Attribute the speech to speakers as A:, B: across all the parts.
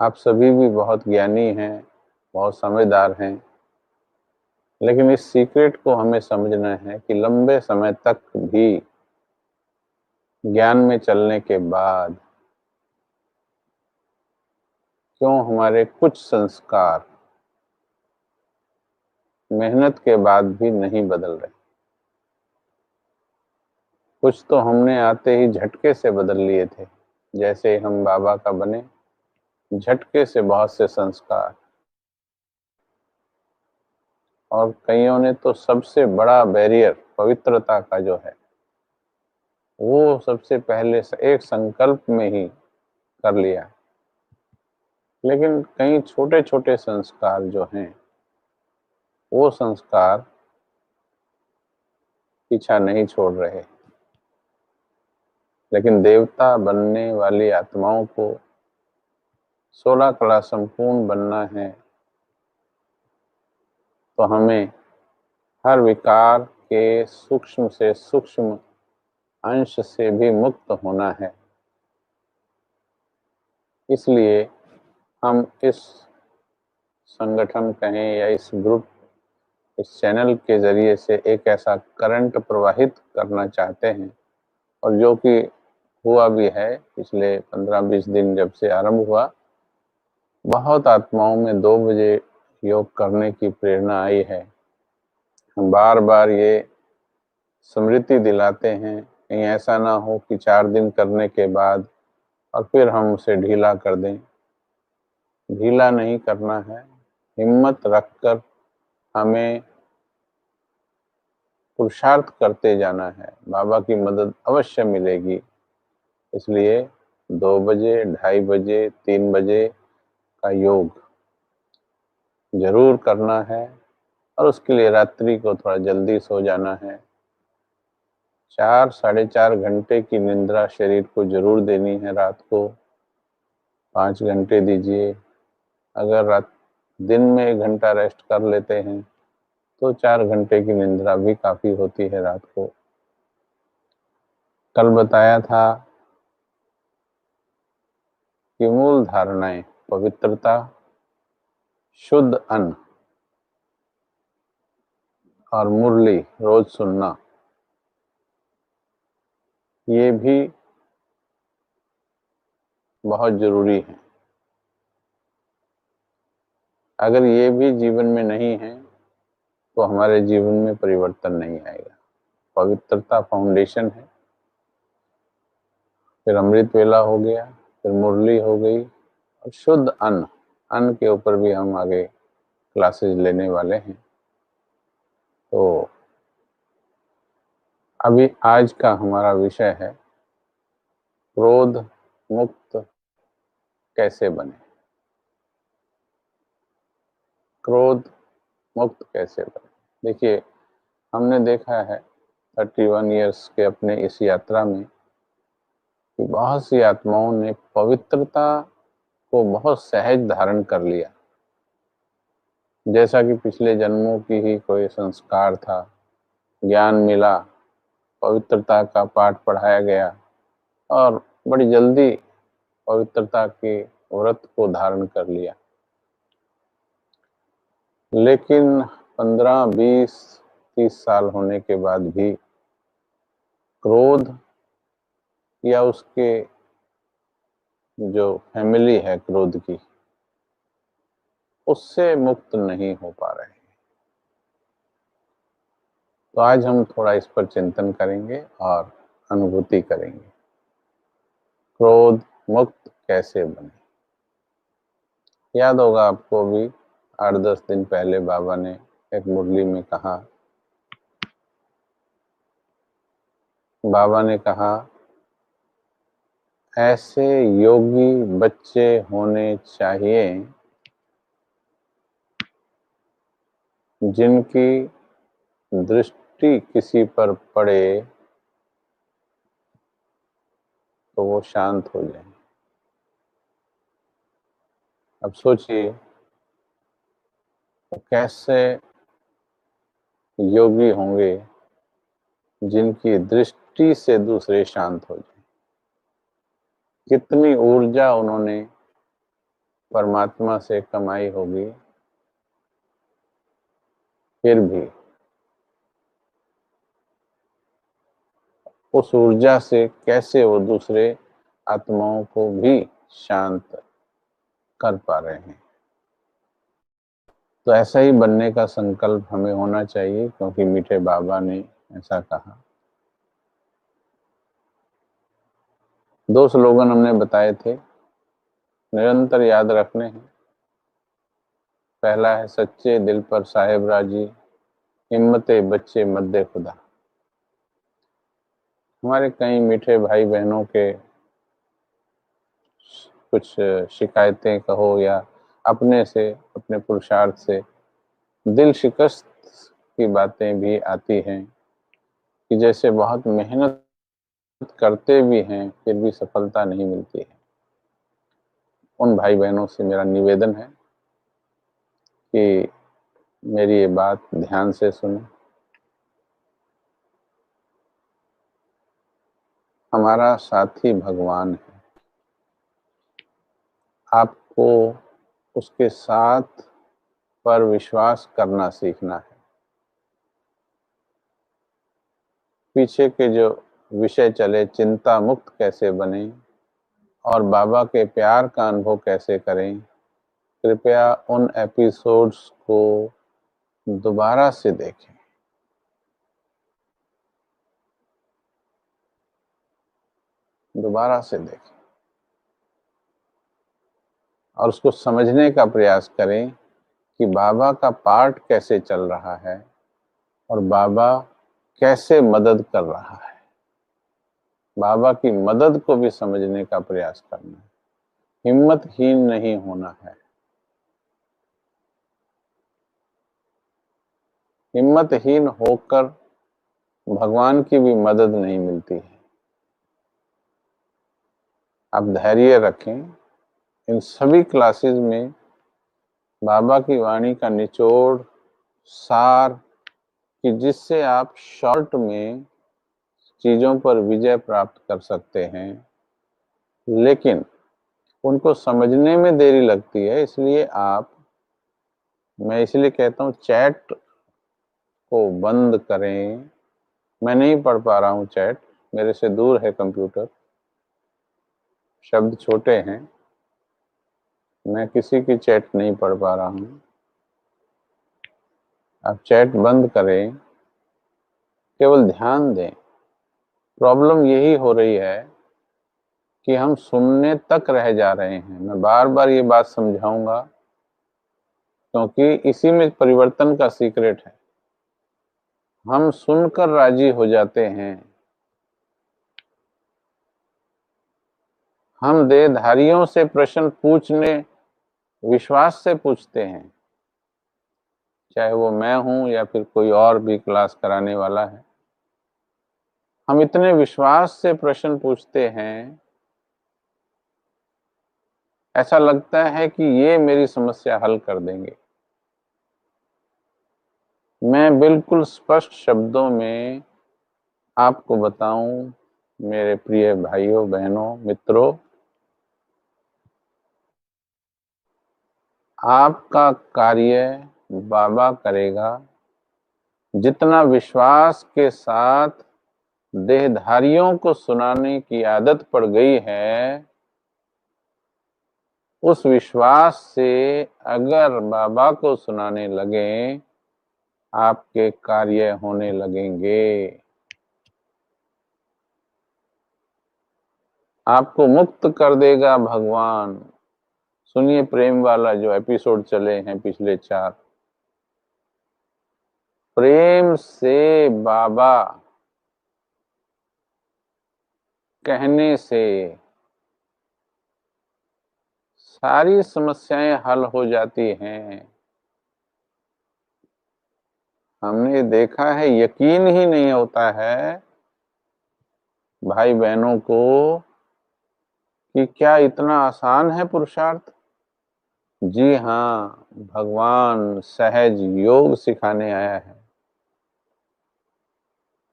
A: आप सभी भी बहुत ज्ञानी हैं, बहुत समझदार हैं, लेकिन इस सीक्रेट को हमें समझना है कि लंबे समय तक भी ज्ञान में चलने के बाद क्यों हमारे कुछ संस्कार मेहनत के बाद भी नहीं बदल रहे। कुछ तो हमने आते ही झटके से बदल लिए थे, जैसे हम बाबा का बने, झटके से बहुत से संस्कार। और कईयों ने तो सबसे बड़ा बैरियर पवित्रता का जो है वो सबसे पहले एक संकल्प में ही कर लिया। लेकिन कई छोटे छोटे संस्कार जो हैं वो संस्कार पीछा नहीं छोड़ रहे। लेकिन देवता बनने वाली आत्माओं को 16 कला संपूर्ण बनना है तो हमें हर विकार के सूक्ष्म से सूक्ष्म अंश से भी मुक्त होना है। इसलिए हम इस संगठन कहें या इस ग्रुप, इस चैनल के जरिए से एक ऐसा करंट प्रवाहित करना चाहते हैं, और जो कि हुआ भी है। पिछले 15-20 दिन जब से आरंभ हुआ, बहुत आत्माओं में 2 बजे योग करने की प्रेरणा आई है। हम बार बार ये स्मृति दिलाते हैं, कहीं ऐसा ना हो कि 4 दिन करने के बाद और फिर हम उसे ढीला कर दें। ढीला नहीं करना है, हिम्मत रखकर हमें पुरुषार्थ करते जाना है। बाबा की मदद अवश्य मिलेगी। इसलिए 2 बजे, 2:30 बजे, 3 बजे का योग जरूर करना है, और उसके लिए रात्रि को थोड़ा जल्दी सो जाना है। 4 साढ़े 4 घंटे की निद्रा शरीर को जरूर देनी है। रात को 5 घंटे दीजिए। अगर रात दिन में 1 घंटा रेस्ट कर लेते हैं तो 4 घंटे की निद्रा भी काफी होती है रात को। कल बताया था कि मूल धारणाएं पवित्रता, शुद्ध अन्न और मुरली रोज सुनना, ये भी बहुत जरूरी है। अगर ये भी जीवन में नहीं है तो हमारे जीवन में परिवर्तन नहीं आएगा। पवित्रता फाउंडेशन है, फिर अमृत वेला हो गया, फिर मुरली हो गई, और शुद्ध अन्न, अन्न के ऊपर भी हम आगे क्लासेस लेने वाले हैं। तो अभी आज का हमारा विषय है क्रोध मुक्त कैसे बने। क्रोध मुक्त कैसे बने। देखिए, हमने देखा है 31 ईयर्स के अपने इस यात्रा में कि बहुत सी आत्माओं ने पवित्रता को बहुत सहज धारण कर लिया, जैसा कि पिछले जन्मों की ही कोई संस्कार था। ज्ञान मिला, पवित्रता का पाठ पढ़ाया गया, और बड़ी जल्दी पवित्रता के व्रत को धारण कर लिया। लेकिन 15, 20, 30 साल होने के बाद भी क्रोध या उसके जो फैमिली है क्रोध की, उससे मुक्त नहीं हो पा रहे। तो आज हम थोड़ा इस पर चिंतन करेंगे और अनुभूति करेंगे। क्रोध मुक्त कैसे बने। याद होगा आपको भी 8-10 दिन पहले बाबा ने एक मुरली में कहा, बाबा ने कहा ऐसे योगी बच्चे होने चाहिए जिनकी दृष्टि किसी पर पड़े तो वो शांत हो जाए। अब सोचिए तो कैसे योगी होंगे जिनकी दृष्टि से दूसरे शांत हो जाए। कितनी ऊर्जा उन्होंने परमात्मा से कमाई होगी, फिर भी उस ऊर्जा से कैसे वो दूसरे आत्माओं को भी शांत कर पा रहे हैं। तो ऐसा ही बनने का संकल्प हमें होना चाहिए, क्योंकि मीठे बाबा ने ऐसा कहा। 2 स्लोगन हमने बताए थे, निरंतर याद रखने हैं। पहला है सच्चे दिल पर साहेब राजी, हिम्मते बच्चे मद्दे खुदा। हमारे कई मीठे भाई बहनों के कुछ शिकायतें कहो या अपने से, अपने पुरुषार्थ से दिल शिकस्त की बातें भी आती हैं कि जैसे बहुत मेहनत करते भी हैं फिर भी सफलता नहीं मिलती है। उन भाई बहनों से मेरा निवेदन है कि मेरी ये बात ध्यान से सुने। हमारा साथी भगवान है, आपको उसके साथ पर विश्वास करना सीखना है। पीछे के जो विषय चले, चिंता मुक्त कैसे बने और बाबा के प्यार का अनुभव कैसे करें, कृपया उन एपिसोड्स को दोबारा से देखें। दोबारा से देखें और उसको समझने का प्रयास करें कि बाबा का पार्ट कैसे चल रहा है और बाबा कैसे मदद कर रहा है। बाबा की मदद को भी समझने का प्रयास करना है, हिम्मतहीन नहीं होना है। हिम्मतहीन होकर भगवान की भी मदद नहीं मिलती है। आप धैर्य रखें। इन सभी क्लासेस में बाबा की वाणी का निचोड़, सार, कि जिससे आप शॉर्ट में चीजों पर विजय प्राप्त कर सकते हैं, लेकिन उनको समझने में देरी लगती है। इसलिए मैं इसलिए कहता हूँ चैट को बंद करें। मैं नहीं पढ़ पा रहा हूँ चैट, मेरे से दूर है कंप्यूटर, शब्द छोटे हैं, मैं किसी की चैट नहीं पढ़ पा रहा हूँ। आप चैट बंद करें, केवल ध्यान दें। प्रॉब्लम यही हो रही है कि हम सुनने तक रह जा रहे हैं। मैं बार बार ये बात समझाऊंगा, क्योंकि इसी में परिवर्तन का सीक्रेट है। हम सुनकर राजी हो जाते हैं, हम देहधारियों से प्रश्न पूछने विश्वास से पूछते हैं, चाहे वो मैं हूं या फिर कोई और भी क्लास कराने वाला है। हम इतने विश्वास से प्रश्न पूछते हैं, ऐसा लगता है कि ये मेरी समस्या हल कर देंगे। मैं बिल्कुल स्पष्ट शब्दों में आपको बताऊं, मेरे प्रिय भाइयों बहनों मित्रों, आपका कार्य बाबा करेगा। जितना विश्वास के साथ देहधारियों को सुनाने की आदत पड़ गई है, उस विश्वास से अगर बाबा को सुनाने लगे, आपके कार्य होने लगेंगे। आपको मुक्त कर देगा भगवान। सुनिए प्रेम वाला जो एपिसोड चले हैं पिछले 4, प्रेम से बाबा कहने से सारी समस्याएं हल हो जाती हैं। हमने देखा है, यकीन ही नहीं होता है भाई बहनों को कि क्या इतना आसान है पुरुषार्थ। जी हाँ, भगवान सहज योग सिखाने आया है।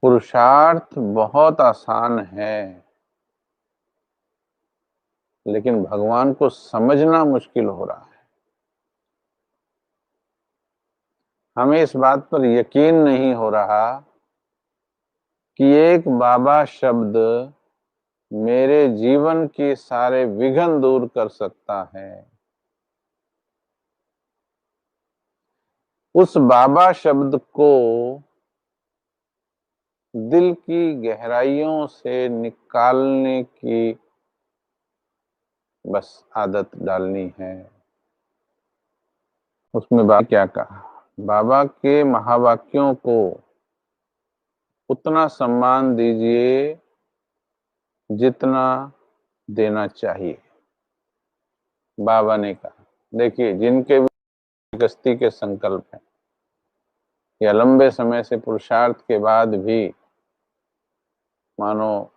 A: पुरुषार्थ बहुत आसान है। लेकिन भगवान को समझना मुश्किल हो रहा है। हमें इस बात पर यकीन नहीं हो रहा कि एक बाबा शब्द मेरे जीवन के सारे विघ्न दूर कर सकता है। उस बाबा शब्द को दिल की गहराइयों से निकालने की बस आदत डालनी है। उसमें बाबा क्या कहा? बाबा के महावाक्यों को उतना सम्मान दीजिए जितना देना चाहिए। बाबा ने कहा, देखिए, जिनके भी गस्ती के संकल्प हैं या लंबे समय से पुरुषार्थ के बाद भी मानो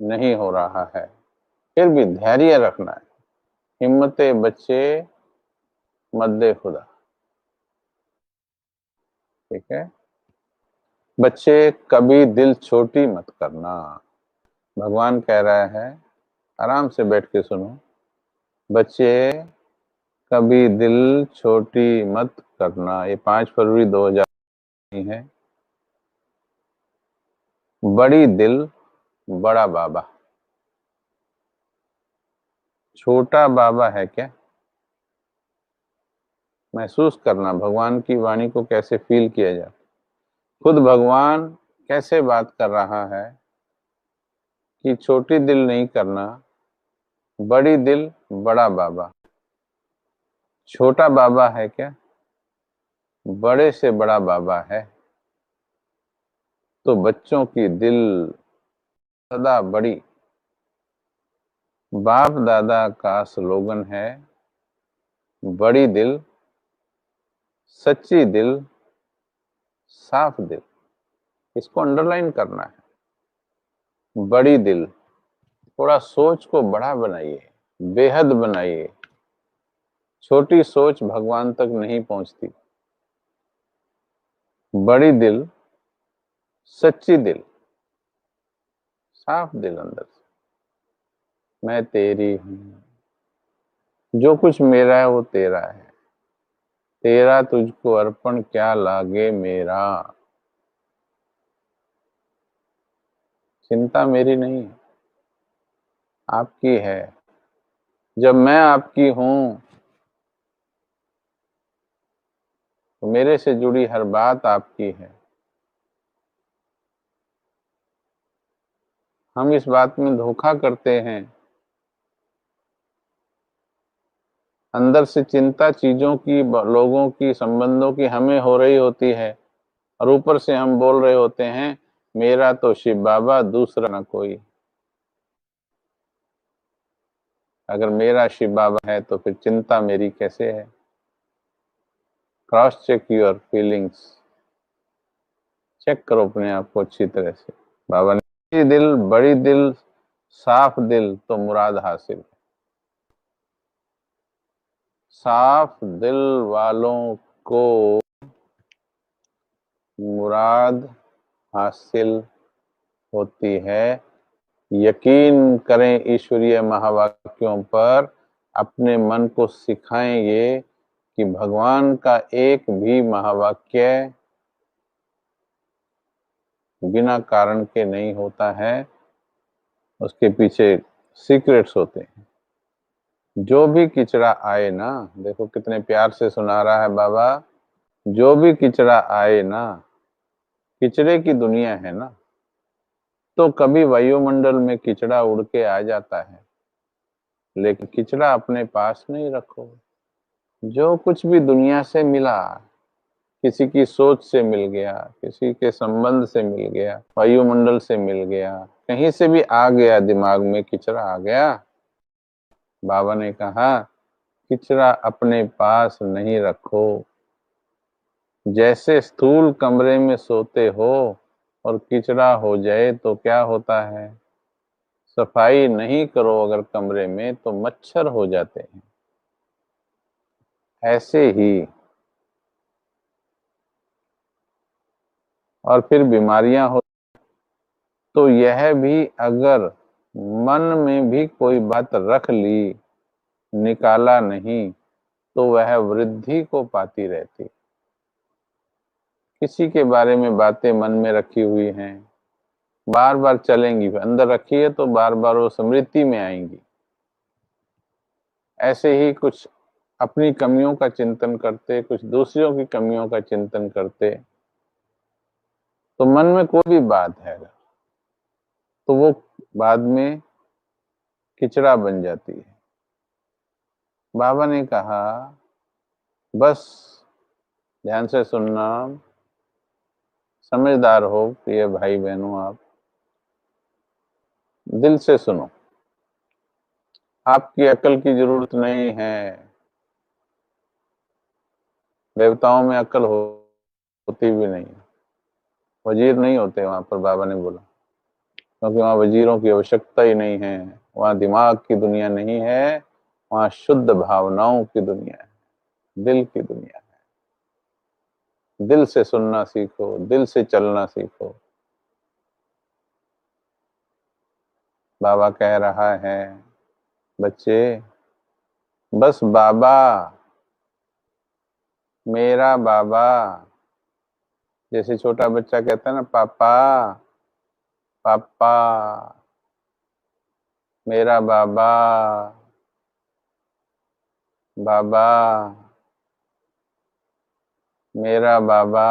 A: नहीं हो रहा है, फिर भी धैर्य रखना है। हिम्मते बच्चे मद्दे खुदा। ठीक है, बच्चे कभी दिल छोटी मत करना। भगवान कह रहा है, आराम से बैठ के सुनो, बच्चे कभी दिल छोटी मत करना। ये 5 फरवरी 2000 है। बड़ी दिल बड़ा बाबा। छोटा बाबा है क्या? महसूस करना भगवान की वाणी को कैसे फील किया जाए। खुद भगवान कैसे बात कर रहा है कि छोटी दिल नहीं करना, बड़ी दिल बड़ा बाबा। छोटा बाबा है क्या? बड़े से बड़ा बाबा है। तो बच्चों की दिल सदा बड़ी। बाप दादा का स्लोगन है, बड़ी दिल, सच्ची दिल, साफ दिल। इसको अंडरलाइन करना है। बड़ी दिल, थोड़ा सोच को बड़ा बनाइए, बेहद बनाइए। छोटी सोच भगवान तक नहीं पहुंचती। बड़ी दिल, सच्ची दिल, साफ दिल अंदर से। मैं तेरी हूं, जो कुछ मेरा है वो तेरा है। तेरा तुझको अर्पण क्या लागे मेरा। चिंता मेरी नहीं है, आपकी है। जब मैं आपकी हूं तो मेरे से जुड़ी हर बात आपकी है। हम इस बात में धोखा करते हैं। अंदर से चिंता चीजों की, लोगों की, संबंधों की हमें हो रही होती है, और ऊपर से हम बोल रहे होते हैं, मेरा तो शिव बाबा, दूसरा ना कोई। अगर मेरा शिव बाबा है तो फिर चिंता मेरी कैसे है? Cross check your feelings. Check करो अपने आप को अच्छी तरह से। बाबा ने दिल, बड़ी दिल, साफ दिल तो मुराद हासिल। साफ दिल वालों को मुराद हासिल होती है। यकीन करें ईश्वरीय महावाक्यों पर। अपने मन को सिखाएं ये कि भगवान का एक भी महावाक्य बिना कारण के नहीं होता है। उसके पीछे सीक्रेट्स होते हैं। जो भी किचड़ा आए ना, देखो कितने प्यार से सुना रहा है बाबा, जो भी किचड़ा आए ना, किचड़े की दुनिया है ना, तो कभी वायुमंडल में किचड़ा उड़ के आ जाता है, लेकिन किचड़ा अपने पास नहीं रखो। जो कुछ भी दुनिया से मिला, किसी की सोच से मिल गया, किसी के संबंध से मिल गया, वायुमंडल से मिल गया, कहीं से भी आ गया, दिमाग में किचड़ा आ गया, बाबा ने कहा किचड़ा अपने पास नहीं रखो। जैसे स्थूल कमरे में सोते हो और किचड़ा हो जाए तो क्या होता है? सफाई नहीं करो अगर कमरे में तो मच्छर हो जाते हैं। ऐसे ही और फिर बीमारियां हो, तो यह भी अगर मन में भी कोई बात रख ली, निकाला नहीं, तो वह वृद्धि को पाती रहती। किसी के बारे में बातें मन में रखी हुई हैं, बार बार चलेंगी, अंदर रखी है तो बार बार वो स्मृति में आएंगी। ऐसे ही कुछ अपनी कमियों का चिंतन करते, कुछ दूसरों की कमियों का चिंतन करते, तो मन में कोई भी बात है तो वो बाद में किचड़ा बन जाती है। बाबा ने कहा बस ध्यान से सुनना, समझदार हो प्रिय भाई बहनों, आप दिल से सुनो। आपकी अकल की जरूरत नहीं है, देवताओं में अकल होती भी नहीं, वजीर नहीं होते वहां पर, बाबा ने बोला, क्योंकि वहां वजीरों की आवश्यकता ही नहीं है। वहां दिमाग की दुनिया नहीं है, वहां शुद्ध भावनाओं की दुनिया है, दिल की दुनिया है। दिल से सुनना सीखो, दिल से चलना सीखो। बाबा कह रहा है बच्चे, बस बाबा, मेरा बाबा, जैसे छोटा बच्चा कहता है ना पापा पापा, मेरा बाबा, बाबा, मेरा बाबा।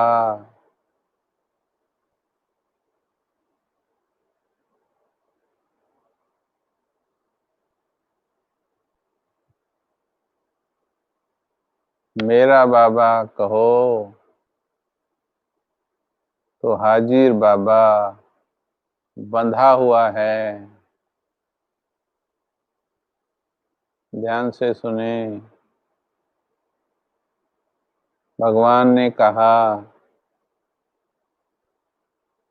A: मेरा बाबा कहो तो हाजिर बाबा बंधा हुआ है। ध्यान से सुने। भगवान ने कहा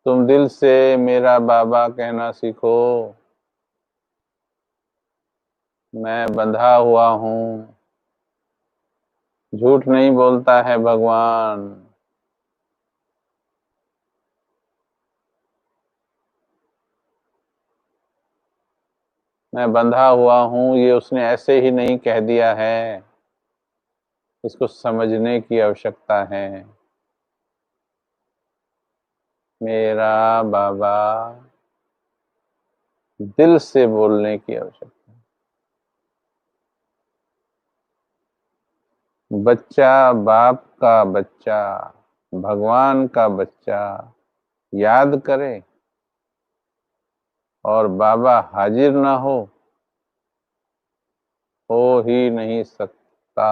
A: तुम दिल से मेरा बाबा कहना सीखो, मैं बंधा हुआ हूं। झूठ नहीं बोलता है भगवान। मैं बंधा हुआ हूं, ये उसने ऐसे ही नहीं कह दिया है, इसको समझने की आवश्यकता है। मेरा बाबा दिल से बोलने की आवश्यकता है। बच्चा बाप का बच्चा, भगवान का बच्चा याद करे और बाबा हाजिर ना हो ही नहीं सकता।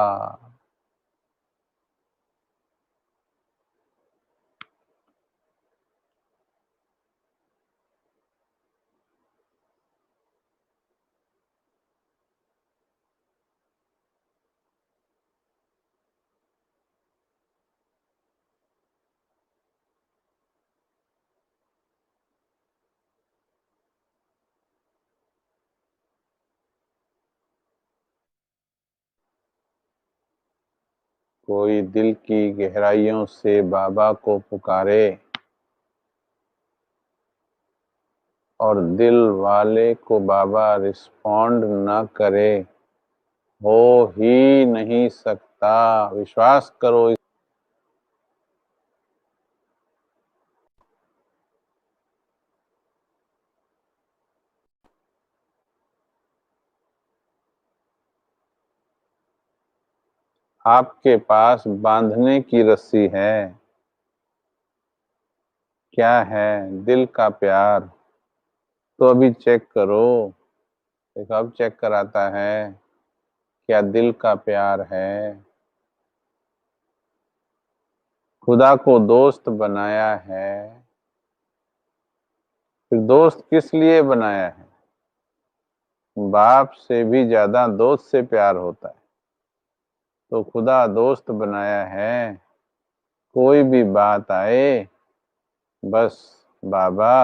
A: कोई दिल की गहराइयों से बाबा को पुकारे और दिल वाले को बाबा रिस्पॉन्ड ना करे, हो ही नहीं सकता। विश्वास करो। आपके पास बांधने की रस्सी है, क्या है? दिल का प्यार। तो अभी चेक करो, देखो अब चेक कराता है, क्या दिल का प्यार है? खुदा को दोस्त बनाया है, फिर दोस्त किस लिए बनाया है? बाप से भी ज्यादा दोस्त से प्यार होता है, तो खुदा दोस्त बनाया है। कोई भी बात आए, बस बाबा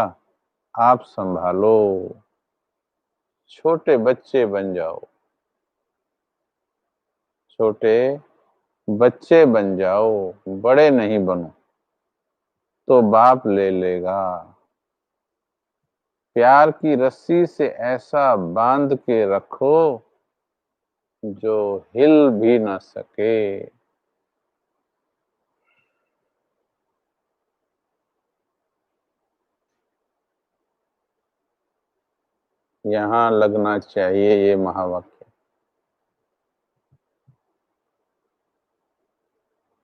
A: आप संभालो। छोटे बच्चे बन जाओ, छोटे बच्चे बन जाओ, बड़े नहीं बनो, तो बाप ले लेगा। प्यार की रस्सी से ऐसा बांध के रखो जो हिल भी न सके। यहाँ लगना चाहिए ये महावाक्य।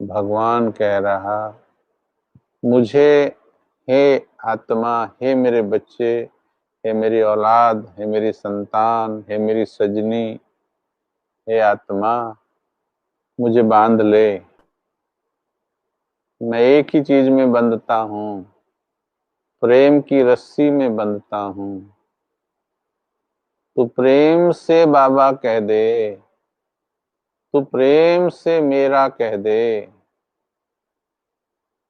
A: भगवान कह रहा, मुझे हे आत्मा, हे मेरे बच्चे, हे मेरी औलाद, हे मेरी संतान, हे मेरी सजनी, हे आत्मा, मुझे बांध ले। मैं एक ही चीज में बंधता हूँ, प्रेम की रस्सी में बंधता हूँ। तू प्रेम से बाबा कह दे, तू प्रेम से मेरा कह दे,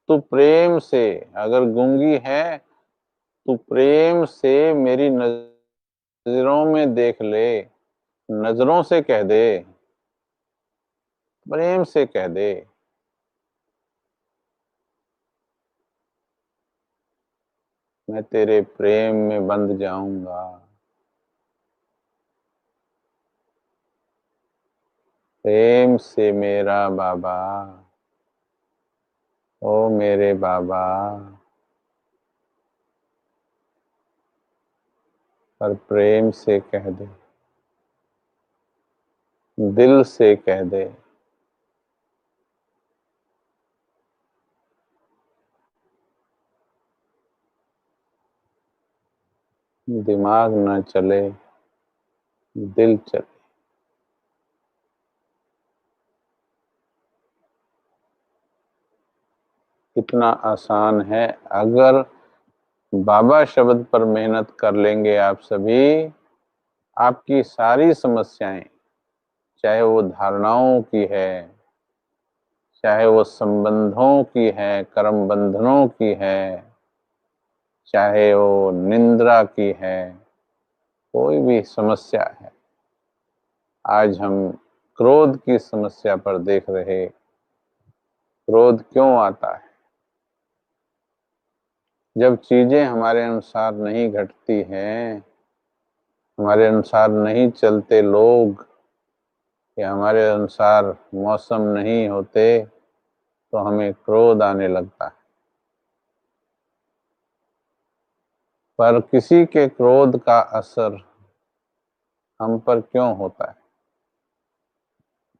A: तू प्रेम से, अगर गूंगी है तू प्रेम से मेरी नजरों में देख ले, नजरों से कह दे, प्रेम से कह दे। मैं तेरे प्रेम में बंध जाऊंगा। प्रेम से मेरा बाबा, ओ मेरे बाबा, पर प्रेम से कह दे, दिल से कह दे। दिमाग न चले, दिल चले। कितना आसान है। अगर बाबा शब्द पर मेहनत कर लेंगे आप सभी, आपकी सारी समस्याएं, चाहे वो धारणाओं की है, चाहे वो संबंधों की है, कर्म बंधनों की है, चाहे वो निंद्रा की है, कोई भी समस्या है। आज हम क्रोध की समस्या पर देख रहे। क्रोध क्यों आता है? जब चीजें हमारे अनुसार नहीं घटती हैं, हमारे अनुसार नहीं चलते लोग, या हमारे अनुसार मौसम नहीं होते, तो हमें क्रोध आने लगता है। पर किसी के क्रोध का असर हम पर क्यों होता है?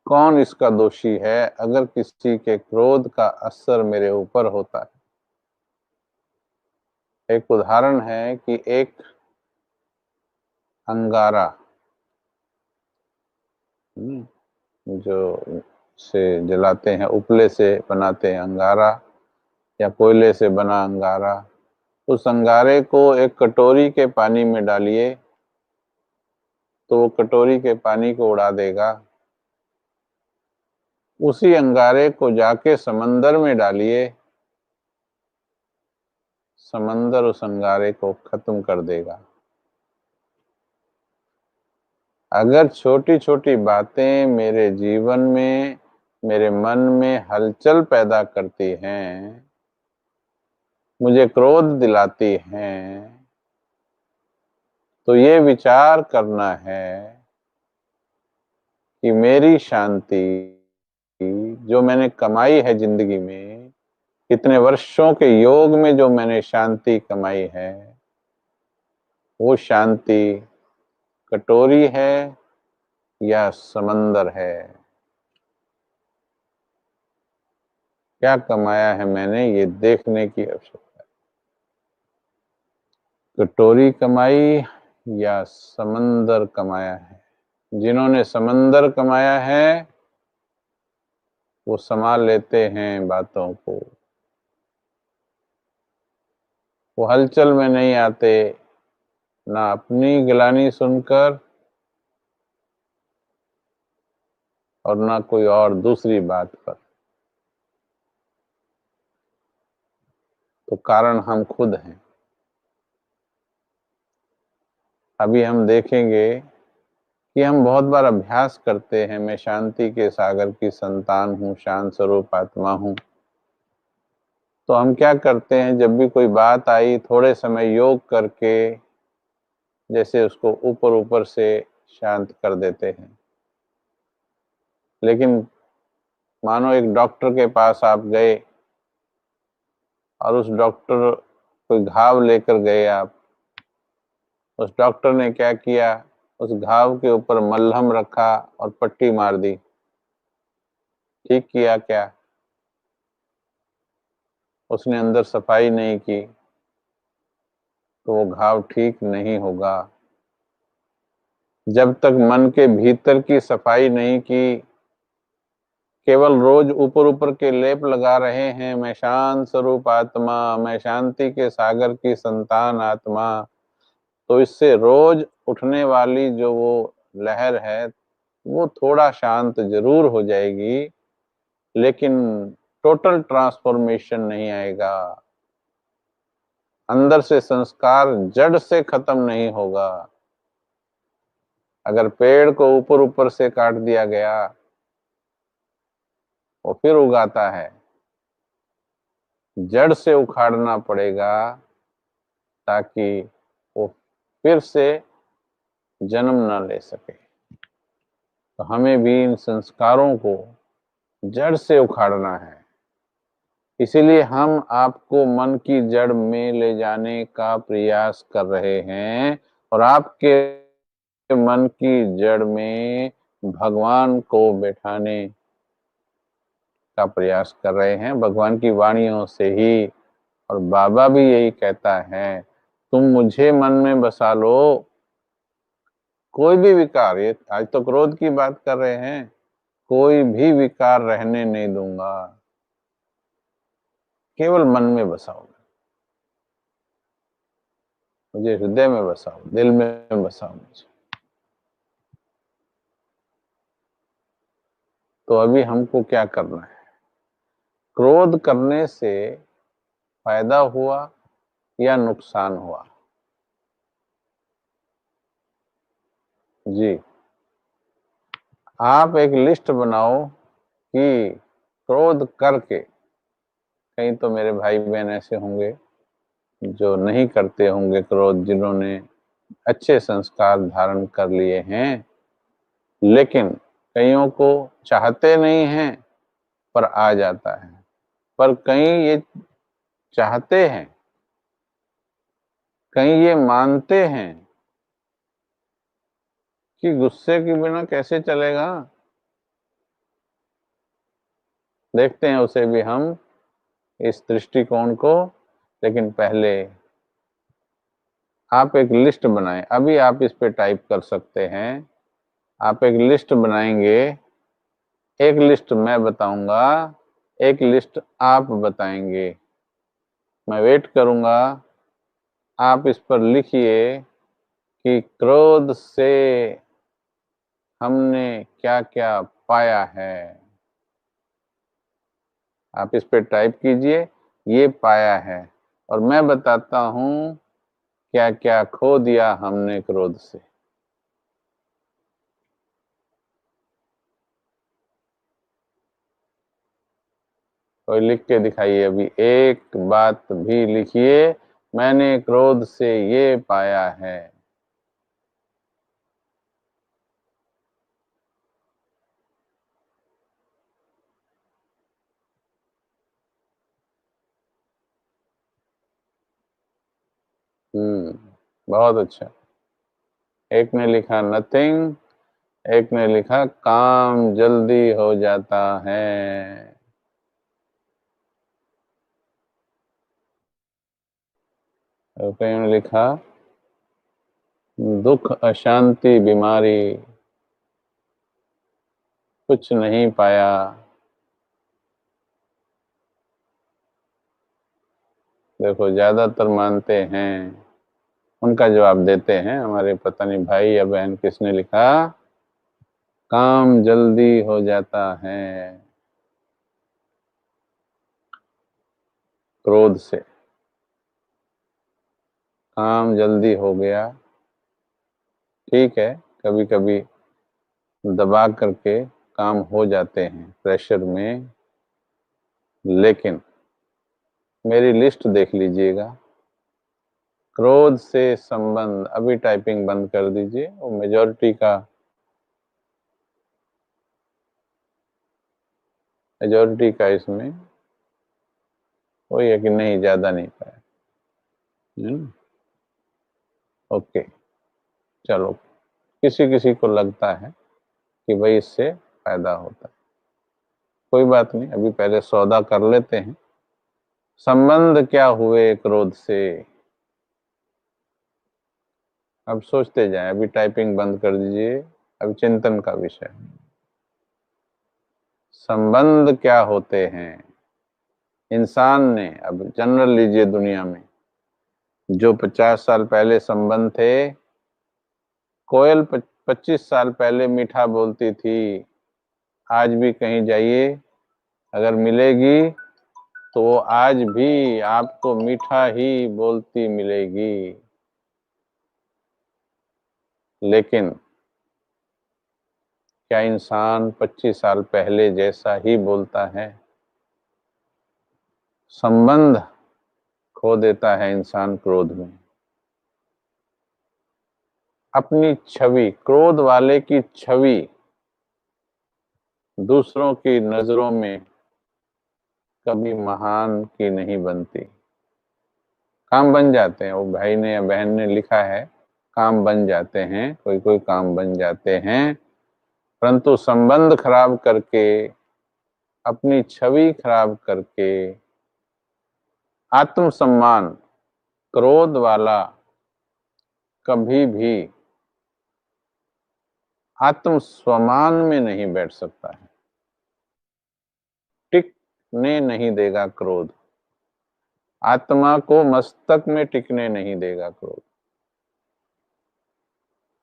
A: कौन इसका दोषी है अगर किसी के क्रोध का असर मेरे ऊपर होता है? एक उदाहरण है कि एक अंगारा, जो से जलाते हैं, उपले से बनाते हैं अंगारा, या कोयले से बना अंगारा। उस अंगारे को एक कटोरी के पानी में डालिए तो वो कटोरी के पानी को उड़ा देगा। उसी अंगारे को जाके समंदर में डालिए, समंदर उस अंगारे को खत्म कर देगा। अगर छोटी छोटी बातें मेरे जीवन में, मेरे मन में हलचल पैदा करती हैं, मुझे क्रोध दिलाती हैं, तो ये विचार करना है कि मेरी शांति, जो मैंने कमाई है जिंदगी में, इतने वर्षों के योग में जो मैंने शांति कमाई है, वो शांति कटोरी है या समंदर है? क्या कमाया है मैंने, ये देखने की आवश्यकता है। कटोरी कमाई या समंदर कमाया है? जिन्होंने समंदर कमाया है वो संभाल लेते हैं बातों को, वो हलचल में नहीं आते, ना अपनी गिलानी सुनकर और ना कोई और दूसरी बात पर। तो कारण हम खुद हैं। अभी हम देखेंगे कि हम बहुत बार अभ्यास करते हैं, मैं शांति के सागर की संतान हूँ, शांत स्वरूप आत्मा हूँ। तो हम क्या करते हैं, जब भी कोई बात आई, थोड़े समय योग करके जैसे उसको ऊपर ऊपर से शांत कर देते हैं। लेकिन मानो एक डॉक्टर के पास आप गए और उस डॉक्टर कोई घाव लेकर गए आप, उस डॉक्टर ने क्या किया, उस घाव के ऊपर मलहम रखा और पट्टी मार दी, ठीक किया क्या? उसने अंदर सफाई नहीं की तो वो घाव ठीक नहीं होगा। जब तक मन के भीतर की सफाई नहीं की, केवल रोज ऊपर ऊपर के लेप लगा रहे हैं, मैं शांत स्वरूप आत्मा, मैं शांति के सागर की संतान आत्मा, तो इससे रोज उठने वाली जो वो लहर है वो थोड़ा शांत जरूर हो जाएगी, लेकिन टोटल ट्रांसफॉर्मेशन नहीं आएगा। अंदर से संस्कार जड़ से खत्म नहीं होगा। अगर पेड़ को ऊपर ऊपर से काट दिया गया वो फिर उगाता है, जड़ से उखाड़ना पड़ेगा ताकि वो फिर से जन्म न ले सके। तो हमें भी इन संस्कारों को जड़ से उखाड़ना है। इसीलिए हम आपको मन की जड़ में ले जाने का प्रयास कर रहे हैं और आपके मन की जड़ में भगवान को बैठाने का प्रयास कर रहे हैं, भगवान की वाणियों से ही। और बाबा भी यही कहता है, तुम मुझे मन में बसा लो, कोई भी विकार, ये आज तो क्रोध की बात कर रहे हैं, कोई भी विकार रहने नहीं दूंगा, केवल मन में बसाओ, मुझे हृदय में बसाओ, दिल में बसाओ मुझे। तो अभी हमको क्या करना है? क्रोध करने से फायदा हुआ या नुकसान हुआ? जी, आप एक लिस्ट बनाओ कि क्रोध करके, कहीं तो मेरे भाई बहन ऐसे होंगे जो नहीं करते होंगे क्रोध, जिन्होंने अच्छे संस्कार धारण कर लिए हैं, लेकिन कईयों को चाहते नहीं हैं पर आ जाता है, पर कई ये चाहते हैं, कई ये मानते हैं कि गुस्से के बिना कैसे चलेगा। देखते हैं उसे भी हम इस दृष्टिकोण को। लेकिन पहले आप एक लिस्ट बनाएं, अभी आप इस पे टाइप कर सकते हैं। आप एक लिस्ट बनाएंगे, एक लिस्ट मैं बताऊंगा, एक लिस्ट आप बताएंगे, मैं वेट करूंगा। आप इस पर लिखिए कि क्रोध से हमने क्या क्या पाया है। आप इस पे टाइप कीजिए, ये पाया है, और मैं बताता हूं क्या क्या खो दिया हमने क्रोध से। कोई लिख के दिखाइए, अभी एक बात भी लिखिए, मैंने क्रोध से ये पाया है। बहुत अच्छा। एक ने लिखा नथिंग, एक ने लिखा काम जल्दी हो जाता है। और कईयों ने लिखा दुख अशांति बीमारी, कुछ नहीं पाया। देखो ज्यादातर मानते हैं, उनका जवाब देते हैं। हमारे पता नहीं भाई या बहन किसने लिखा, काम जल्दी हो जाता है क्रोध से। काम जल्दी हो गया, ठीक है, कभी कभी दबा करके काम हो जाते हैं प्रेशर में, लेकिन मेरी लिस्ट देख लीजिएगा, क्रोध से संबंध, अभी टाइपिंग बंद कर दीजिए, वो मेजॉरिटी का इसमें वही है कि नहीं, ज्यादा नहीं पाया। ओके, चलो, किसी किसी को लगता है कि भाई इससे फायदा होता है, कोई बात नहीं, अभी पहले सौदा कर लेते हैं। संबंध क्या हुए क्रोध से, अब सोचते जाएं, अभी टाइपिंग बंद कर दीजिए, अब चिंतन का विषय। संबंध क्या होते हैं इंसान ने, अब जनरल लीजिए, दुनिया में जो 50 साल पहले संबंध थे, कोयल 25 साल पहले मीठा बोलती थी, आज भी कहीं जाइए अगर मिलेगी तो वो आज भी आपको मीठा ही बोलती मिलेगी। लेकिन क्या इंसान 25 साल पहले जैसा ही बोलता है? संबंध खो देता है इंसान क्रोध में, अपनी छवि, क्रोध वाले की छवि दूसरों की नजरों में कभी महान की नहीं बनती। काम बन जाते हैं, वो भाई ने या बहन ने लिखा है, काम बन जाते हैं, कोई कोई काम बन जाते हैं, परंतु संबंध खराब करके, अपनी छवि खराब करके, आत्मसम्मान, क्रोध वाला कभी भी आत्मस्वमान में नहीं बैठ सकता है, टिकने नहीं देगा क्रोध, आत्मा को मस्तक में टिकने नहीं देगा क्रोध,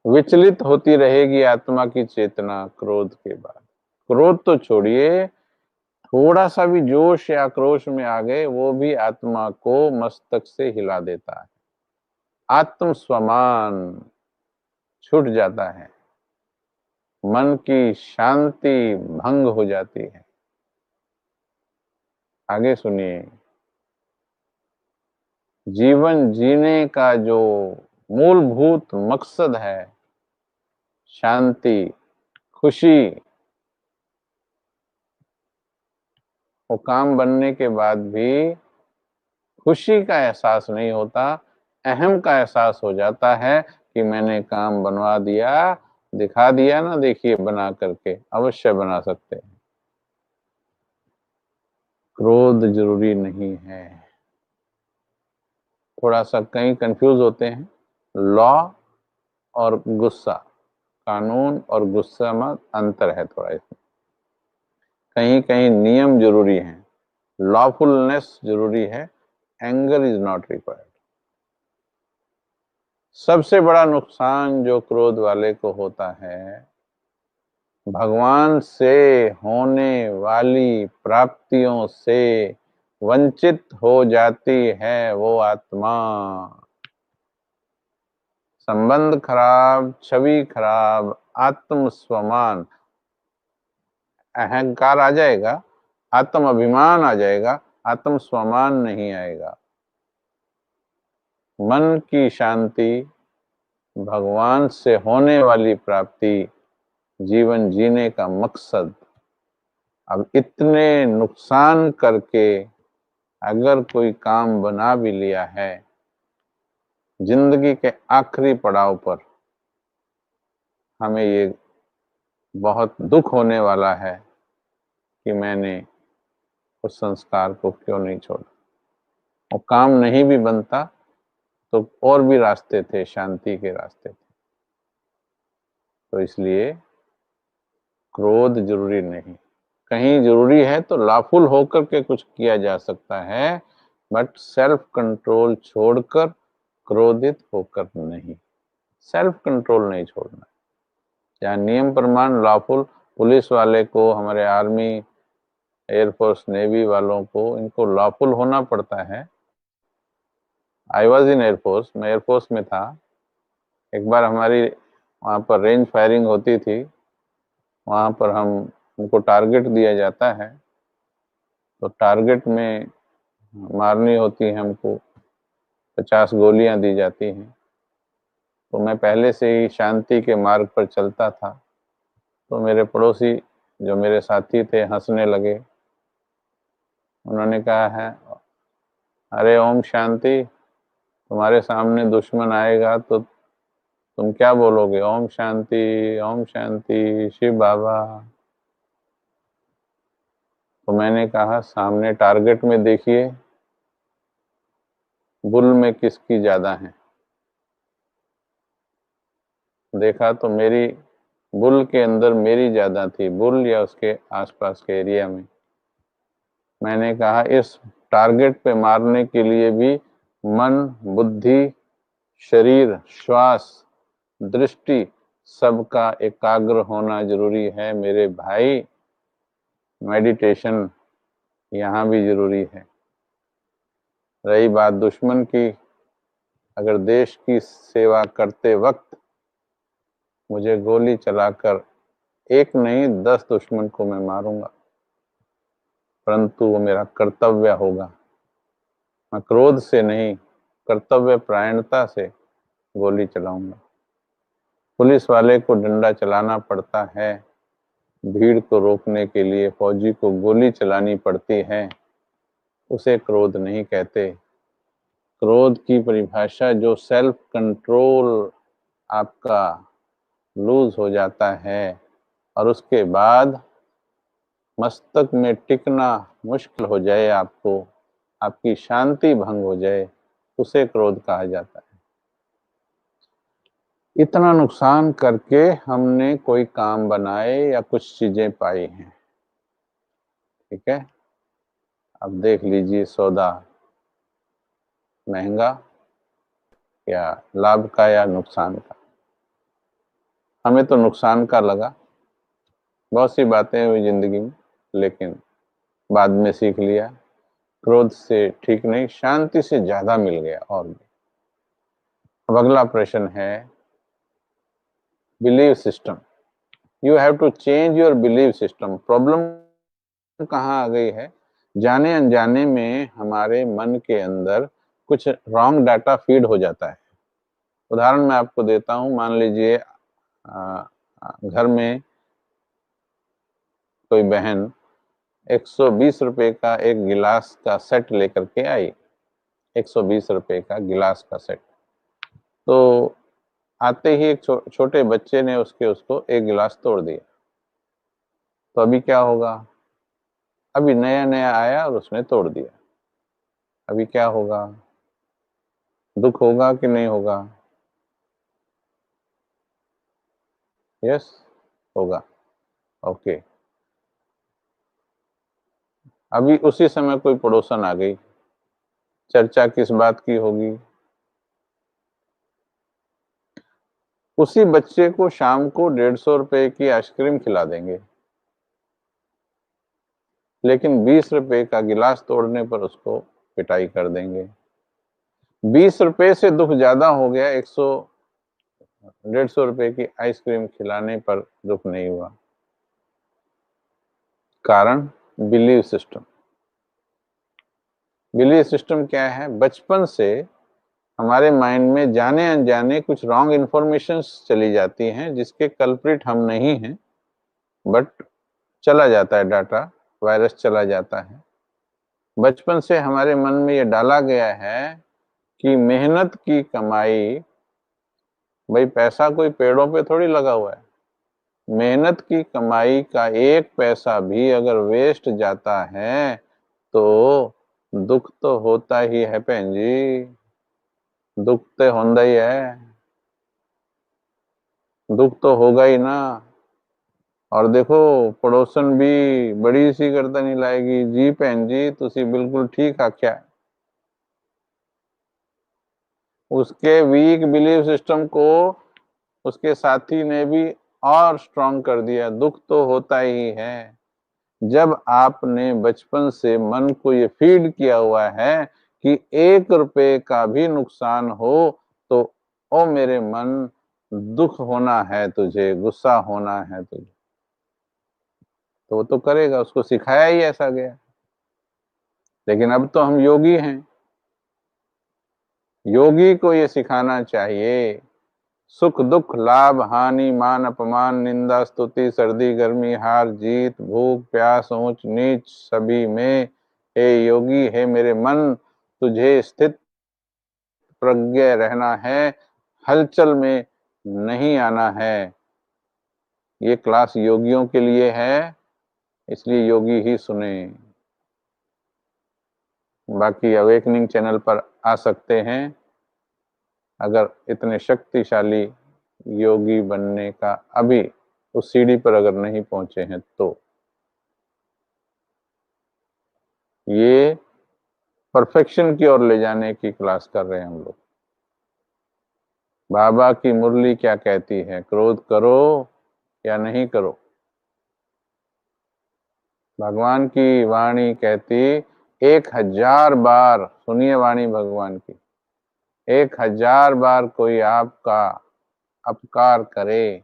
A: विचलित होती रहेगी आत्मा की चेतना क्रोध के बाद। क्रोध तो छोड़िए, थोड़ा सा भी जोश या आक्रोश में आ गए, वो भी आत्मा को मस्तक से हिला देता है, आत्मस्वमान छूट जाता है, मन की शांति भंग हो जाती है। आगे सुनिए, जीवन जीने का जो मूलभूत मकसद है, शांति, खुशी, वो काम बनने के बाद भी खुशी का एहसास नहीं होता, अहम का एहसास हो जाता है कि मैंने काम बनवा दिया, दिखा दिया ना, देखिए बना करके, अवश्य बना सकते हैं। क्रोध जरूरी नहीं है। थोड़ा सा कहीं कंफ्यूज होते हैं, लॉ और गुस्सा, कानून और गुस्सा में अंतर है थोड़ा इसमें। कहीं कहीं नियम जरूरी है, लॉफुलनेस जरूरी है, एंगर इज नॉट रिक्वायर्ड। सबसे बड़ा नुकसान जो क्रोध वाले को होता है, भगवान से होने वाली प्राप्तियों से वंचित हो जाती है वो आत्मा। संबंध खराब, छवि खराब, आत्मस्वमान, अहंकार आ जाएगा, आत्म अभिमान आ जाएगा, आत्मस्वमान नहीं आएगा। मन की शांति, भगवान से होने वाली प्राप्ति, जीवन जीने का मकसद। अब इतने नुकसान करके अगर कोई काम बना भी लिया है, जिंदगी के आखिरी पड़ाव पर हमें ये बहुत दुख होने वाला है कि मैंने उस संस्कार को क्यों नहीं छोड़ा। और काम नहीं भी बनता तो और भी रास्ते थे, शांति के रास्ते थे। तो इसलिए क्रोध जरूरी नहीं, कहीं जरूरी है तो लाफुल होकर के कुछ किया जा सकता है, बट सेल्फ कंट्रोल छोड़कर क्रोधित होकर नहीं, सेल्फ कंट्रोल नहीं छोड़ना। या नियम प्रमाण लॉफुल, पुलिस वाले को, हमारे आर्मी, एयरफोर्स, नेवी वालों को, इनको लॉफुल होना पड़ता है। आई वॉज इन एयरफोर्स, मैं एयरफोर्स में था। एक बार हमारी वहाँ पर रेंज फायरिंग होती थी, वहाँ पर हमको टारगेट दिया जाता है, तो टारगेट में मारनी होती है हमको। 50 गोलियां दी जाती हैं। तो मैं पहले से ही शांति के मार्ग पर चलता था, तो मेरे पड़ोसी जो मेरे साथी थे हंसने लगे। उन्होंने कहा है, अरे ओम शांति, तुम्हारे सामने दुश्मन आएगा तो तुम क्या बोलोगे? ओम शांति, ओम शांति, शिव बाबा। तो मैंने कहा, सामने टारगेट में देखिए बुल में किसकी ज्यादा है। देखा तो मेरी बुल के अंदर मेरी ज्यादा थी, बुल या उसके आसपास के एरिया में। मैंने कहा, इस टारगेट पे मारने के लिए भी मन, बुद्धि, शरीर, श्वास, दृष्टि सबका एकाग्र होना जरूरी है मेरे भाई। मेडिटेशन यहाँ भी जरूरी है। रही बात दुश्मन की, अगर देश की सेवा करते वक्त मुझे गोली चलाकर एक नहीं 10 दुश्मन को मैं मारूंगा, परंतु वो मेरा कर्तव्य होगा। मैं क्रोध से नहीं, कर्तव्य परायणता से गोली चलाऊंगा। पुलिस वाले को डंडा चलाना पड़ता है, भीड़ को रोकने के लिए फौजी को गोली चलानी पड़ती है, उसे क्रोध नहीं कहते। क्रोध की परिभाषा जो सेल्फ कंट्रोल आपका लूज हो जाता है और उसके बाद मस्तक में टिकना मुश्किल हो जाए, आपको आपकी शांति भंग हो जाए, उसे क्रोध कहा जाता है। इतना नुकसान करके हमने कोई काम बनाए या कुछ चीजें पाई हैं, ठीक है। अब देख लीजिए, सौदा महंगा या लाभ का या नुकसान का। हमें तो नुकसान का लगा। बहुत सी बातें हुई जिंदगी में, लेकिन बाद में सीख लिया क्रोध से ठीक नहीं, शांति से ज्यादा मिल गया। और भी अब अगला प्रश्न है believe system. You have to change your believe system. Problem कहाँ आ गई है? जाने अनजाने में हमारे मन के अंदर कुछ रॉन्ग डाटा फीड हो जाता है। उदाहरण मैं आपको देता हूं, मान लीजिए घर में कोई बहन 120 रुपए का एक गिलास का सेट लेकर के आई। 120 रुपए का गिलास का सेट। तो आते ही एक छोटे बच्चे ने उसको एक गिलास तोड़ दिया। तो अभी क्या होगा? अभी नया नया आया और उसने तोड़ दिया। अभी क्या होगा? दुख होगा कि नहीं होगा? यस, होगा। ओके। अभी उसी समय कोई पड़ोसन आ गई, चर्चा किस बात की होगी? उसी बच्चे को शाम को 150 रुपए की आइसक्रीम खिला देंगे, लेकिन 20 रुपए का गिलास तोड़ने पर उसको पिटाई कर देंगे। 20 रुपए से दुख ज्यादा हो गया, 150 रुपए की आइसक्रीम खिलाने पर दुख नहीं हुआ। कारण बिलीव सिस्टम। बिलीव सिस्टम क्या है? बचपन से हमारे माइंड में जाने अनजाने कुछ रॉन्ग इंफॉर्मेशन चली जाती हैं, जिसके कल्प्रिट हम नहीं हैं, बट चला जाता है डाटा, वायरस चला जाता है। बचपन से हमारे मन में ये डाला गया है कि मेहनत की कमाई, भाई पैसा कोई पेड़ों पे थोड़ी लगा हुआ है। मेहनत की कमाई का एक पैसा भी अगर वेस्ट जाता है तो दुख तो होता ही है भैन जी, दुख तो होंदा ही है, दुख तो होगा ही ना। और देखो, पड़ोसन भी बड़ी सी गर्दन हिलाएगी, जी भैन जी तुसी बिल्कुल ठीक आख्या। उसके वीक बिलीव सिस्टम को उसके साथी ने भी और स्ट्रांग कर दिया। दुख तो होता ही है। जब आपने बचपन से मन को ये फीड किया हुआ है कि 1 रुपए का भी नुकसान हो तो ओ मेरे मन, दुख होना है तुझे, गुस्सा होना है तुझे, तो वो तो करेगा, उसको सिखाया ही ऐसा गया। लेकिन अब तो हम योगी हैं, योगी को ये सिखाना चाहिए, सुख दुख लाभ हानि मान अपमान निंदा स्तुति सर्दी गर्मी हार जीत भूख प्यास ऊंच नीच सभी में हे योगी हे मेरे मन तुझे स्थित प्रज्ञ रहना है, हलचल में नहीं आना है। ये क्लास योगियों के लिए है, इसलिए योगी ही सुने। बाकी अवेकनिंग चैनल पर आ सकते हैं अगर इतने शक्तिशाली योगी बनने का अभी उस सीढ़ी पर अगर नहीं पहुंचे हैं तो। ये परफेक्शन की ओर ले जाने की क्लास कर रहे हैं हम लोग। बाबा की मुरली क्या कहती है, क्रोध करो या नहीं करो। भगवान की वाणी कहती 1000 बार सुनिए वाणी भगवान की, 1000 बार कोई आपका अपकार करे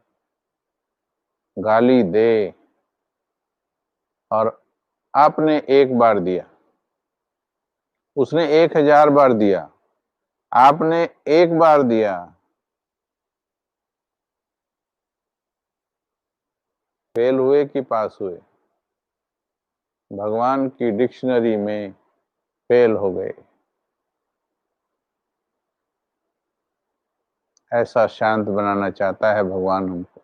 A: गाली दे और आपने एक बार दिया, उसने 1000 बार दिया, आपने एक बार दिया, फेल हुए कि पास हुए। भगवान की डिक्शनरी में फेल हो गए। ऐसा शांत बनाना चाहता है भगवान हमको,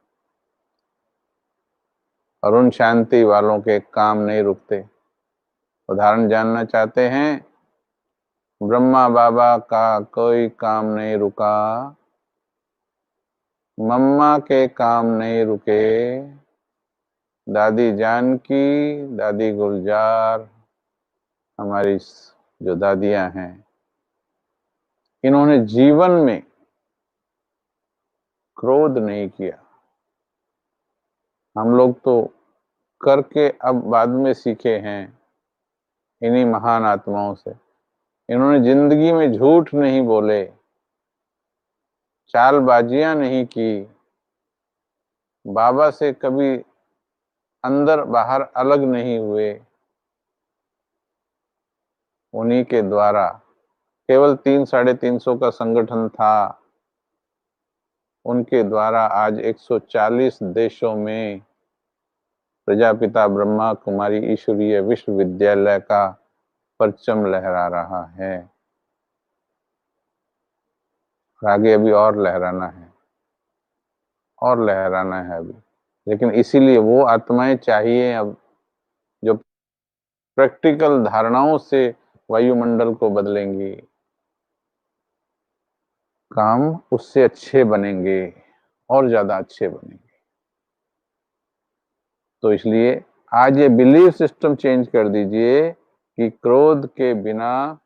A: और उन शांति वालों के काम नहीं रुकते। उदाहरण जानना चाहते हैं, ब्रह्मा बाबा का कोई काम नहीं रुका, मम्मा के काम नहीं रुके, दादी जानकी दादी गुलजार हमारी जो दादियां हैं, इन्होंने जीवन में क्रोध नहीं किया। हम लोग तो करके अब बाद में सीखे हैं इन्हीं महान आत्माओं से। इन्होंने जिंदगी में झूठ नहीं बोले, चालबाजियां नहीं की, बाबा से कभी अंदर बाहर अलग नहीं हुए। उन्हीं के द्वारा केवल 300-350 का संगठन था, उनके द्वारा आज 140 देशों में प्रजापिता ब्रह्मा कुमारी ईश्वरीय विश्वविद्यालय का परचम लहरा रहा है। आगे अभी और लहराना है, और लहराना है अभी। लेकिन इसीलिए वो आत्माएं चाहिए अब जो प्रैक्टिकल धारणाओं से वायुमंडल को बदलेंगी, काम उससे अच्छे बनेंगे और ज्यादा अच्छे बनेंगे। तो इसलिए आज ये बिलीफ सिस्टम चेंज कर दीजिए कि क्रोध के बिना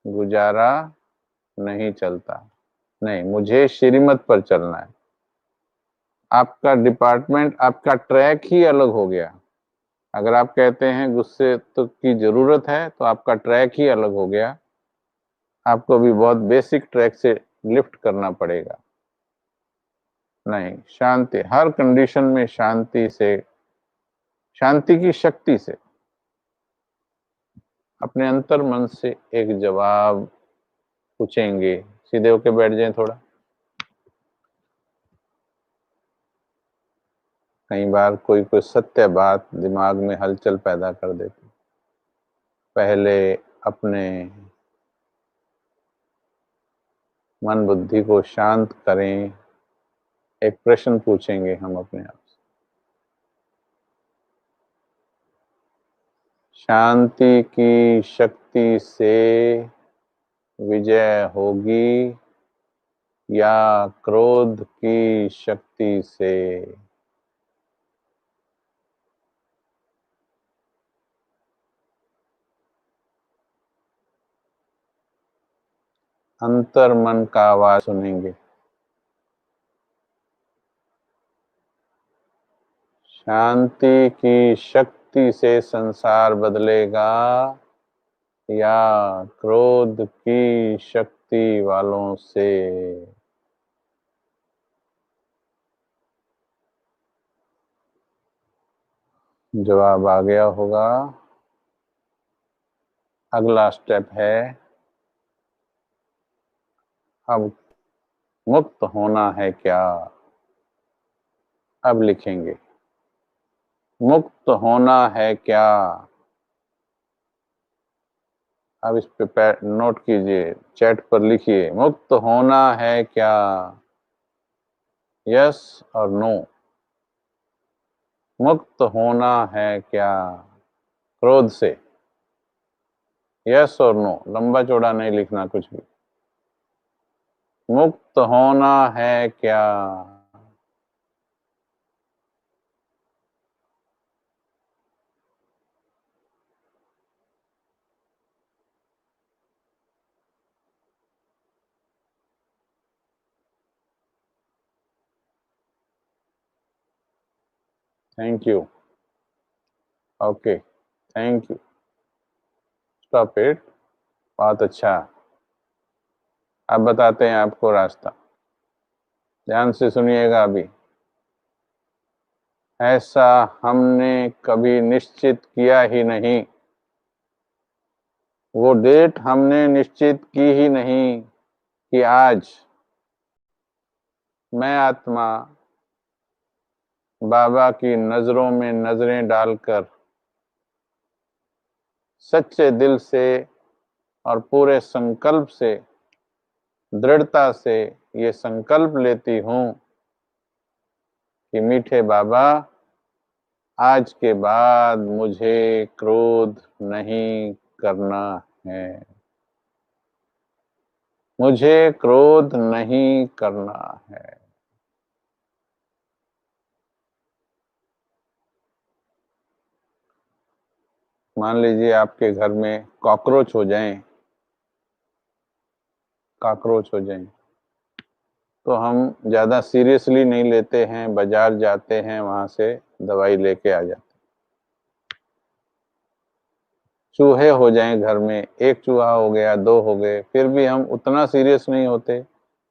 A: गुजारा नहीं चलता। नहीं, मुझे श्रीमत पर चलना है। आपका डिपार्टमेंट, आपका ट्रैक ही अलग हो गया। अगर आप कहते हैं गुस्से तो की जरूरत है तो आपका ट्रैक ही अलग हो गया। आपको भी बहुत बेसिक ट्रैक से लिफ्ट करना पड़ेगा। नहीं, शांति, हर कंडीशन में शांति से, शांति की शक्ति से अपने अंतर मन से एक जवाब पूछेंगे। सीधे होके बैठ जाएं थोड़ा। कई बार कोई कोई सत्य बात दिमाग में हलचल पैदा कर देती। पहले अपने मन बुद्धि को शांत करें। एक प्रश्न पूछेंगे हम अपने आप से, शांति की शक्ति से विजय होगी या क्रोध की शक्ति से? अंतर मन का आवाज सुनेंगे। शांति की शक्ति से संसार बदलेगा या क्रोध की शक्ति वालों से? जवाब आ गया होगा। अगला स्टेप है अब मुक्त होना है क्या? अब लिखेंगे मुक्त होना है क्या। अब इस पे नोट कीजिए, चैट पर लिखिए, मुक्त होना है क्या? यस और नो। मुक्त होना है क्या क्रोध से? यस और नो, लंबा चौड़ा नहीं लिखना कुछ भी। मुक्त होना है क्या? Thank you. Okay, thank you. Stop it. बहुत अच्छा। अब बताते हैं आपको रास्ता, ध्यान से सुनिएगा। अभी ऐसा हमने कभी निश्चित किया ही नहीं, वो डेट हमने निश्चित की ही नहीं कि आज मैं आत्मा बाबा की नजरों में नजरें डालकर सच्चे दिल से और पूरे संकल्प से, दृढ़ता से ये संकल्प लेती हूं कि मीठे बाबा, आज के बाद मुझे क्रोध नहीं करना है, मुझे क्रोध नहीं करना है। मान लीजिए आपके घर में कॉकरोच हो जाएं, कॉकरोच हो जाएं, तो हम ज़्यादा सीरियसली नहीं लेते हैं, बाजार जाते हैं, वहां से दवाई लेके आ जाते हैं। चूहे हो जाएं घर में, एक चूहा हो गया, दो हो गए, फिर भी हम उतना सीरियस नहीं होते,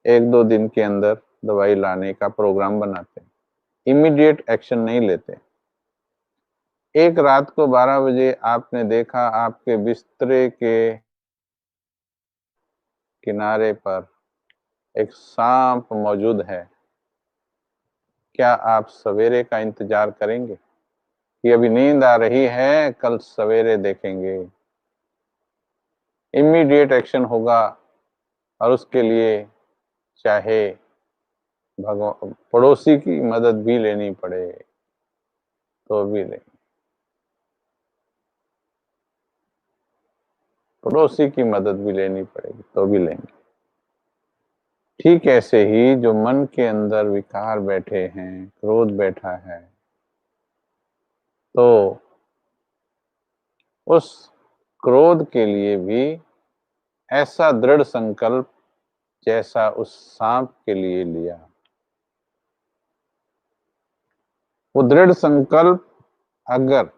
A: एक दो दिन के अंदर दवाई लाने का प्रोग्राम बनाते हैं, इमीडिएट एक्शन नहीं लेते। एक रात को 12 बजे आपने देखा आपके बिस्तरे के किनारे पर एक सांप मौजूद है, क्या आप सवेरे का इंतजार करेंगे कि अभी नींद आ रही है, कल सवेरे देखेंगे? इमीडिएट एक्शन होगा, और उसके लिए चाहे भगवान पड़ोसी की मदद भी लेनी पड़े तो भी लेंगे, पड़ोसी की मदद भी लेनी पड़ेगी तो भी लेंगे। ठीक ऐसे ही जो मन के अंदर विकार बैठे हैं, क्रोध बैठा है, तो उस क्रोध के लिए भी ऐसा दृढ़ संकल्प जैसा उस सांप के लिए लिया। वो दृढ़ संकल्प अगर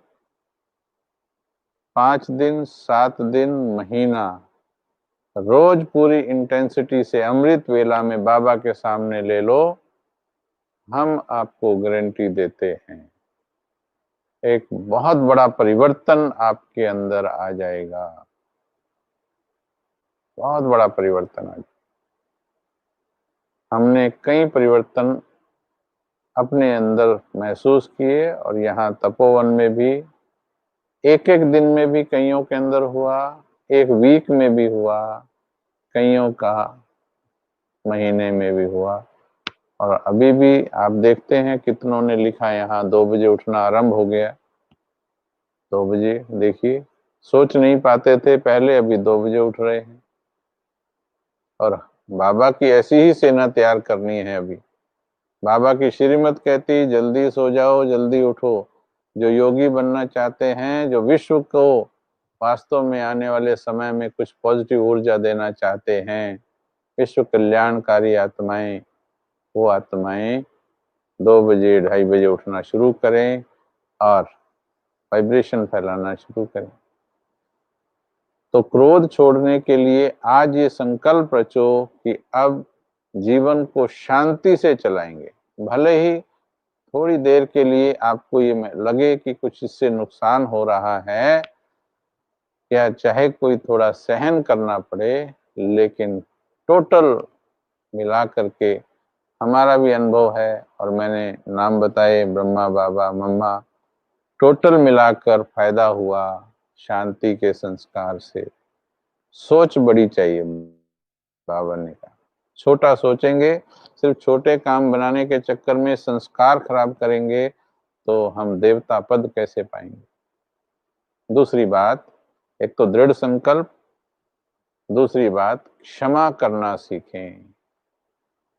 A: 5 दिन, 7 दिन, महीना रोज पूरी इंटेंसिटी से अमृत वेला में बाबा के सामने ले लो, हम आपको गारंटी देते हैं एक बहुत बड़ा परिवर्तन आपके अंदर आ जाएगा, बहुत बड़ा परिवर्तन आ जाएगा। हमने कई परिवर्तन अपने अंदर महसूस किए, और यहाँ तपोवन में भी एक एक दिन में भी कईयों के अंदर हुआ, एक वीक में भी हुआ, कईयों का महीने में भी हुआ। और अभी भी आप देखते हैं कितनों ने लिखा, यहाँ 2 बजे उठना आरंभ हो गया। 2 बजे देखिए, सोच नहीं पाते थे पहले, अभी 2 बजे उठ रहे हैं। और बाबा की ऐसी ही सेना तैयार करनी है अभी। बाबा की श्रीमत कहती जल्दी सो जाओ, जल्दी उठो। जो योगी बनना चाहते हैं, जो विश्व को वास्तव में आने वाले समय में कुछ पॉजिटिव ऊर्जा देना चाहते हैं, विश्व कल्याणकारी आत्माएं, वो आत्माएं 2 बजे 2:30 बजे उठना शुरू करें और वाइब्रेशन फैलाना शुरू करें। तो क्रोध छोड़ने के लिए आज ये संकल्प रचो कि अब जीवन को शांति से चलाएंगे। भले ही थोड़ी देर के लिए आपको ये लगे कि कुछ इससे नुकसान हो रहा है, या चाहे कोई थोड़ा सहन करना पड़े, लेकिन टोटल मिला करके हमारा भी अनुभव है, और मैंने नाम बताए ब्रह्मा, बाबा, मम्मा, टोटल मिलाकर फायदा हुआ शांति के संस्कार से। सोच बड़ी चाहिए, बाबा ने कहा। छोटा सोचेंगे, सिर्फ छोटे काम बनाने के चक्कर में संस्कार खराब करेंगे तो हम देवता पद कैसे पाएंगे। दूसरी बात, एक तो दृढ़ संकल्प, दूसरी बात क्षमा करना सीखें।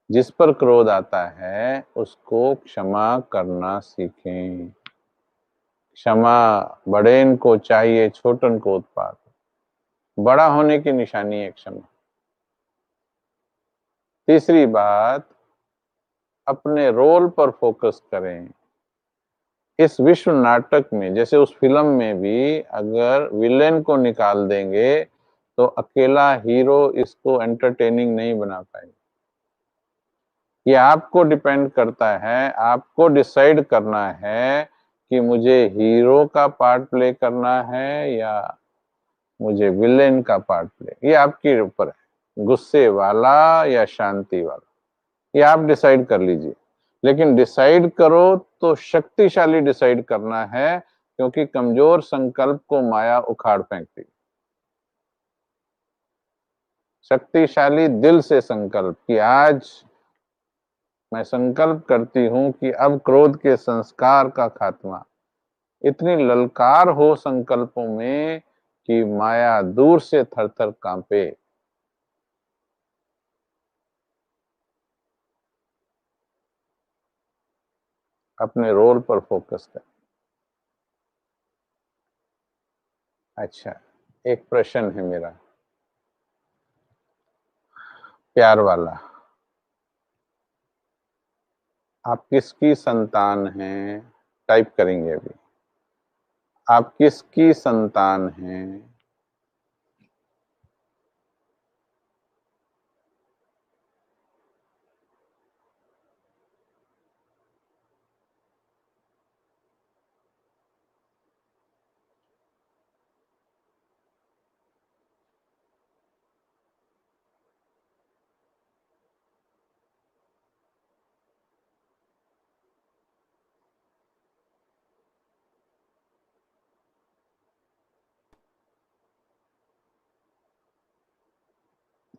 A: जिस पर क्रोध आता है उसको क्षमा करना सीखें। क्षमा बड़ेन को चाहिए, छोटन को उत्पात। बड़ा होने की निशानी है क्षमा। तीसरी बात, अपने रोल पर फोकस करें। इस विश्व नाटक में, जैसे उस फिल्म में भी, अगर विलेन को निकाल देंगे तो अकेला हीरो इसको एंटरटेनिंग नहीं बना पाएगा। ये आपको डिपेंड करता है, आपको डिसाइड करना है कि मुझे हीरो का पार्ट प्ले करना है या मुझे विलेन का पार्ट प्ले। ये आपके ऊपर है, गुस्से वाला या शांति वाला, ये आप डिसाइड कर लीजिए। लेकिन डिसाइड करो तो शक्तिशाली डिसाइड करना है, क्योंकि कमजोर संकल्प को माया उखाड़ फेंकती। शक्तिशाली दिल से संकल्प कि आज मैं संकल्प करती हूं कि अब क्रोध के संस्कार का खात्मा। इतनी ललकार हो संकल्पों में कि माया दूर से थर थर कांपे। अपने रोल पर फोकस कर। अच्छा, एक प्रश्न है मेरा, प्यार वाला। आप किसकी संतान हैं? टाइप करेंगे अभी। आप किसकी संतान हैं?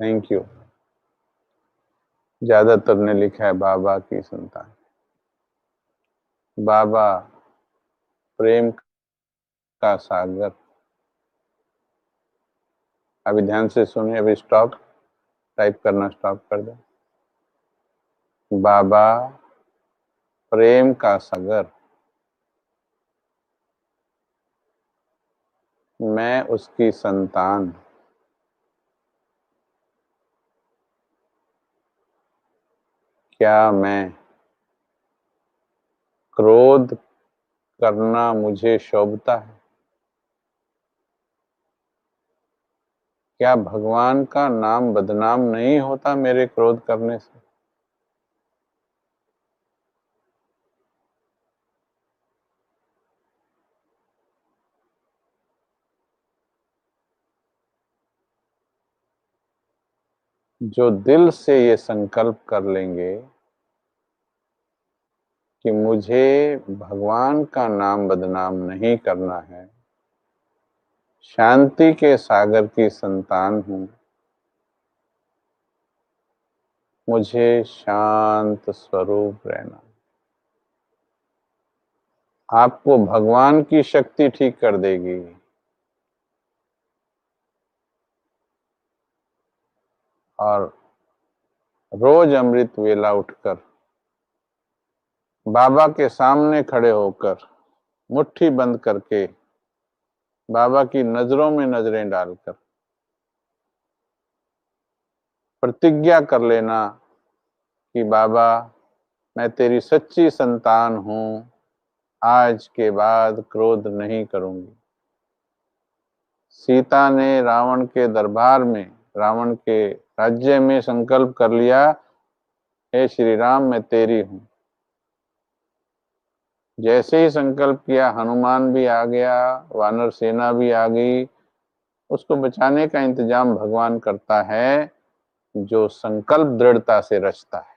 A: Thank you. ज्यादातर ने लिखा है बाबा की संतान। बाबा प्रेम का सागर। अभी ध्यान से सुनिए, अभी स्टॉप, टाइप करना स्टॉप कर दो। बाबा प्रेम का सागर, मैं उसकी संतान। क्या मैं क्रोध करना मुझे शोभता है? क्या भगवान का नाम बदनाम नहीं होता मेरे क्रोध करने से? जो दिल से ये संकल्प कर लेंगे कि मुझे भगवान का नाम बदनाम नहीं करना है, शांति के सागर की संतान हूं, मुझे शांत स्वरूप रहना। आपको भगवान की शक्ति ठीक कर देगी। और रोज अमृत वेला उठकर बाबा के सामने खड़े होकर, मुट्ठी बंद करके, बाबा की नजरों में नजरें डालकर प्रतिज्ञा कर लेना कि बाबा मैं तेरी सच्ची संतान हूं, आज के बाद क्रोध नहीं करूंगी। सीता ने रावण के दरबार में, रावण के राज्य में संकल्प कर लिया, हे श्री राम मैं तेरी हूं। जैसे ही संकल्प किया, हनुमान भी आ गया, वानर सेना भी आ गई। उसको बचाने का इंतजाम भगवान करता है, जो संकल्प दृढ़ता से रचता है।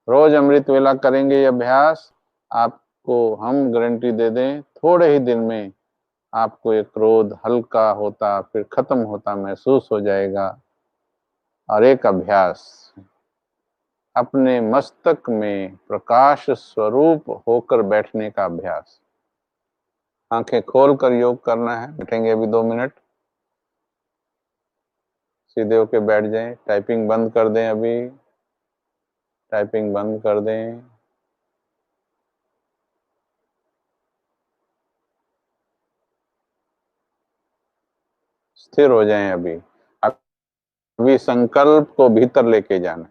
A: रोज अमृत वेला करेंगे ये अभ्यास, आपको हम गारंटी दे दें थोड़े ही दिन में आपको ये क्रोध हल्का होता फिर खत्म होता महसूस हो जाएगा। और एक अभ्यास, अपने मस्तक में प्रकाश स्वरूप होकर बैठने का अभ्यास। आंखें खोलकर योग करना है। बैठेंगे अभी 2 मिनट, सीधे होके बैठ जाएं। टाइपिंग बंद कर दें, अभी टाइपिंग बंद कर दें। स्थिर हो जाएं। अभी संकल्प को भीतर लेके जाना।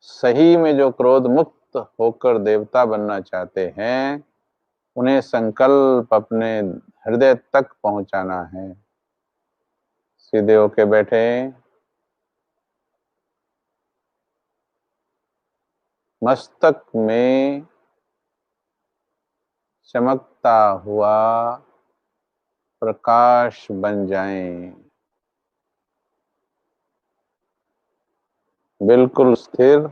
A: सही में जो क्रोध मुक्त होकर देवता बनना चाहते हैं, उन्हें संकल्प अपने हृदय तक पहुंचाना है। सीधे होके बैठे। मस्तक में चमकता हुआ प्रकाश बन जाएं। बिल्कुल स्थिर।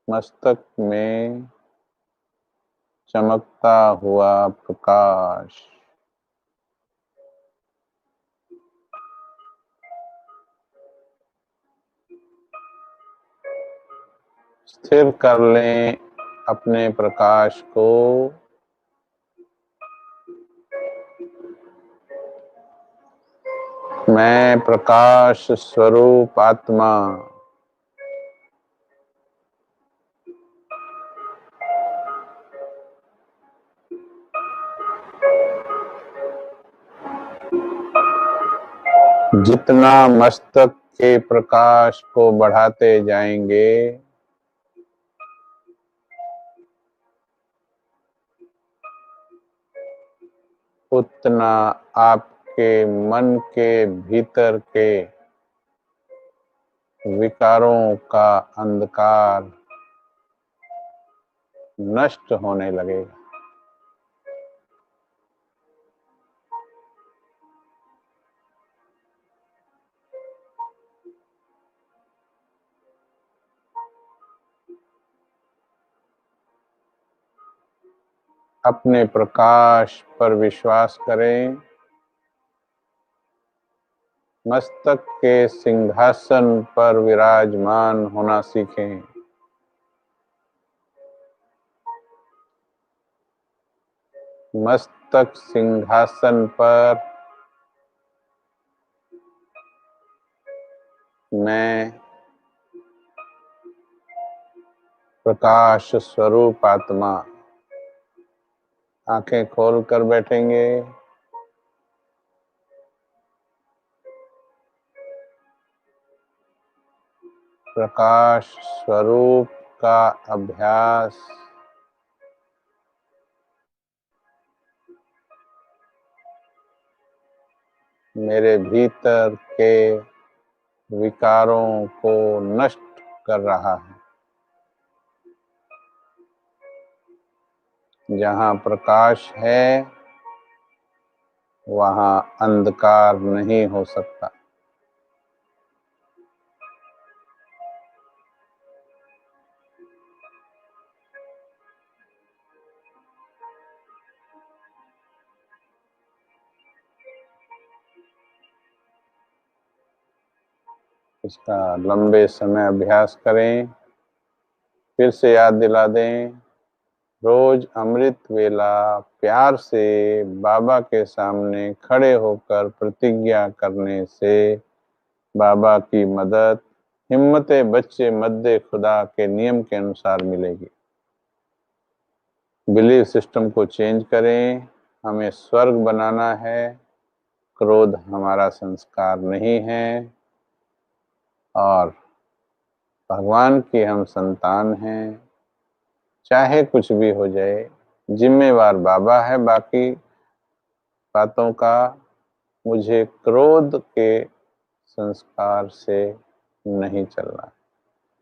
A: मस्तक में चमकता हुआ प्रकाश। स्थिर कर लें अपने प्रकाश को। मैं प्रकाश स्वरूप आत्मा जितना मस्तक के प्रकाश को बढ़ाते जाएंगे, उतना आपके मन के भीतर के विकारों का अंधकार नष्ट होने लगेगा। अपने प्रकाश पर विश्वास करें। मस्तक के सिंहासन पर विराजमान होना सीखें। मस्तक सिंहासन पर मैं प्रकाश स्वरूप आत्मा। आंखें खोलकर बैठेंगे। प्रकाश स्वरूप का अभ्यास मेरे भीतर के विकारों को नष्ट कर रहा है। जहाँ प्रकाश है वहाँ अंधकार नहीं हो सकता। इसका लंबे समय अभ्यास करें। फिर से याद दिला दें, रोज अमृत वेला प्यार से बाबा के सामने खड़े होकर प्रतिज्ञा करने से बाबा की मदद हिम्मते बच्चे मद्दे खुदा के नियम के अनुसार मिलेगी। बिलीफ सिस्टम को चेंज करें। हमें स्वर्ग बनाना है। क्रोध हमारा संस्कार नहीं है और भगवान की हम संतान हैं। चाहे कुछ भी हो जाए, जिम्मेवार बाबा है बाकी बातों का। मुझे क्रोध के संस्कार से नहीं चलना।